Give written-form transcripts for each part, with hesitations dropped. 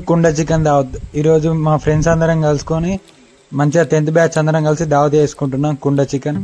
కుండ చికెన్ దావత్. ఈరోజు మా ఫ్రెండ్స్ అందరం కలుసుకొని మంచిగా 10th బ్యాచ్ అందరం కలిసి దావత్ చేసుకుంటున్నాం కుండ చికెన్.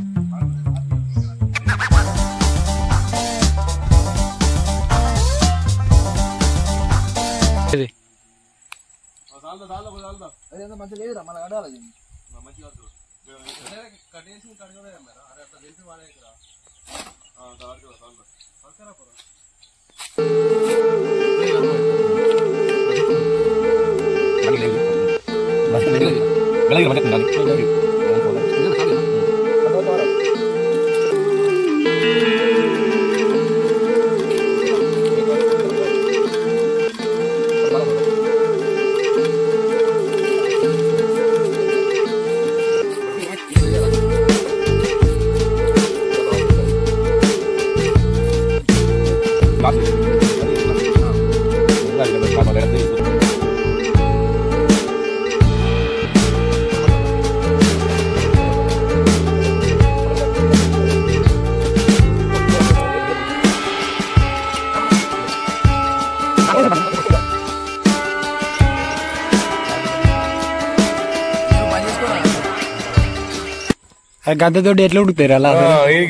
గద్దతో ఎట్లా ఉడుకుతారు అలా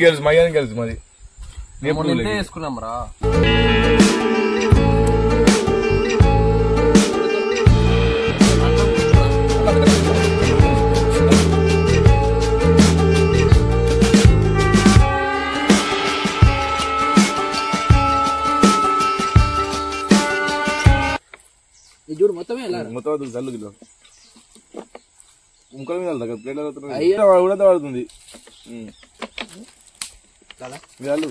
గెలుసు మయ్యాన్ని గెలుసు మరి వేసుకున్నాం రా. చూడు మొత్తమే మొత్తం జల్లు కిలో ముక్కల మీద ప్లేట్ కూడా పడుతుంది జల్లు.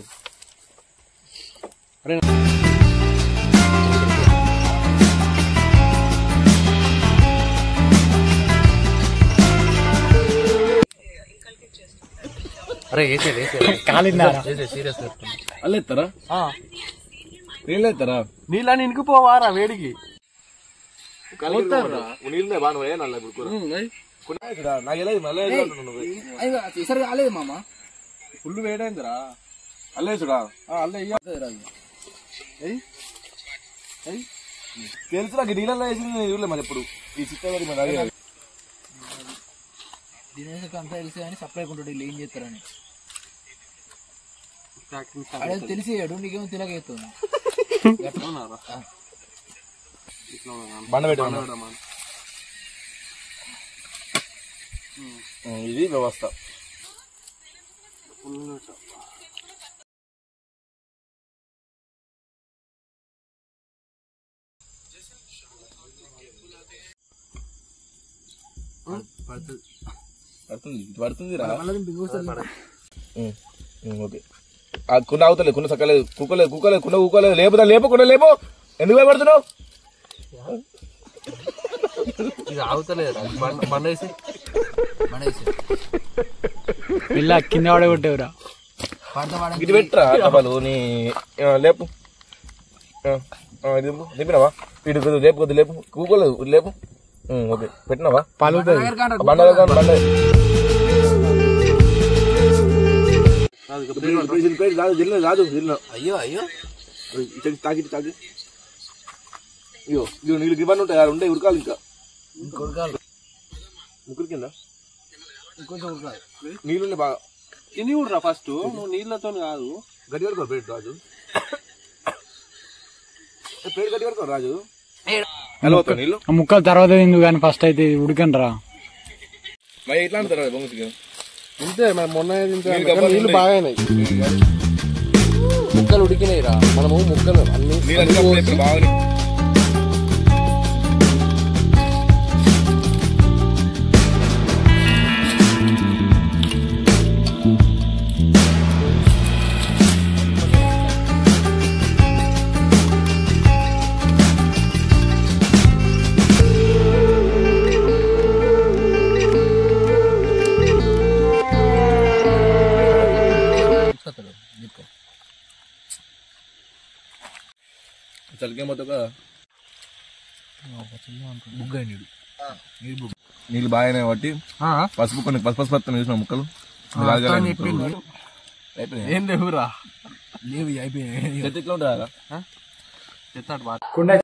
అరే అల్లేస్తారా నీళ్ళు ఎత్తారా? నీళ్ళని ఇంకిపోవారా వేడికి నీళ్ళే బాగా నల్ల ఈసారి కాలేదు మామ, ఫుల్ వేడైందిరా. అల్లేసుడా తెలుసు నాకు నీళ్ళల్లో వేసింది చూడలే మరి ఎప్పుడు ఈ చిత్తగారి మరి అంతా తెలిసి కానీ సప్లై కొంటాడు వీళ్ళు ఏం చేస్తారని తెలిసేయడు. నీకేమో తినగేస్తుంది బండ పెట్ట ఇది వ్యవస్థ. పడుతుందిరా ఓకే. కుండ అవుతలేదు, కుండ సక్కలేదు, కుక్కలేదు కుక్కలేదు, కుండ కుక్కలేదు. లేపుదా లేపు, కుండ లేపు. ఎందుకు భయపడుతున్నావు? ఇది ఆగుతలేదు బండేసి ఇలా కింద పడగొట్టేవురా. ఇటు పెట్టరా డబ్బాలు నీ లేపు. లేపినావా? ఇటు లేపు, కొద్ది లేపు, కూకోలేదు లేపు. ఓకే పెట్టినావా? బండ రాదు. అయ్యో అయ్యో తాకి తాకి అయ్యో నీళ్ళు ఇవన్నీ ఉంటాయి, ఉండే ఉడకాలి. ఇంకా ఉడకాలి ముగ్గురు కింద ఇంకొంచెం ఉడకాలి. నీళ్ళు బాగా కింది కూడా ఫస్ట్. నువ్వు నీళ్ళతో కాదు, గట్టి కడుకో పేరు రాజు. పేరు గట్టి కడుకో రాజు. నీళ్ళు ముక్కలు తర్వాత ఎందుకు కానీ ఫస్ట్ అయితే ఉడకండి రా. మరి ఎట్లా అంటారు బొంగు ఇంతే మొన్న నీళ్ళు బాగా ముక్కలు ఉడికినాయి రా. మనము ముక్కలు అన్ని బాగా చలికే మొత్తం నీళ్ళు బాగానే కాబట్టి పసుపు కొన్ని పసుపు పత్తం చూసిన ముక్కలు ఏం లేవురా. లేవు అయిపోయినాయి. ఎట్లా ఉంటారా?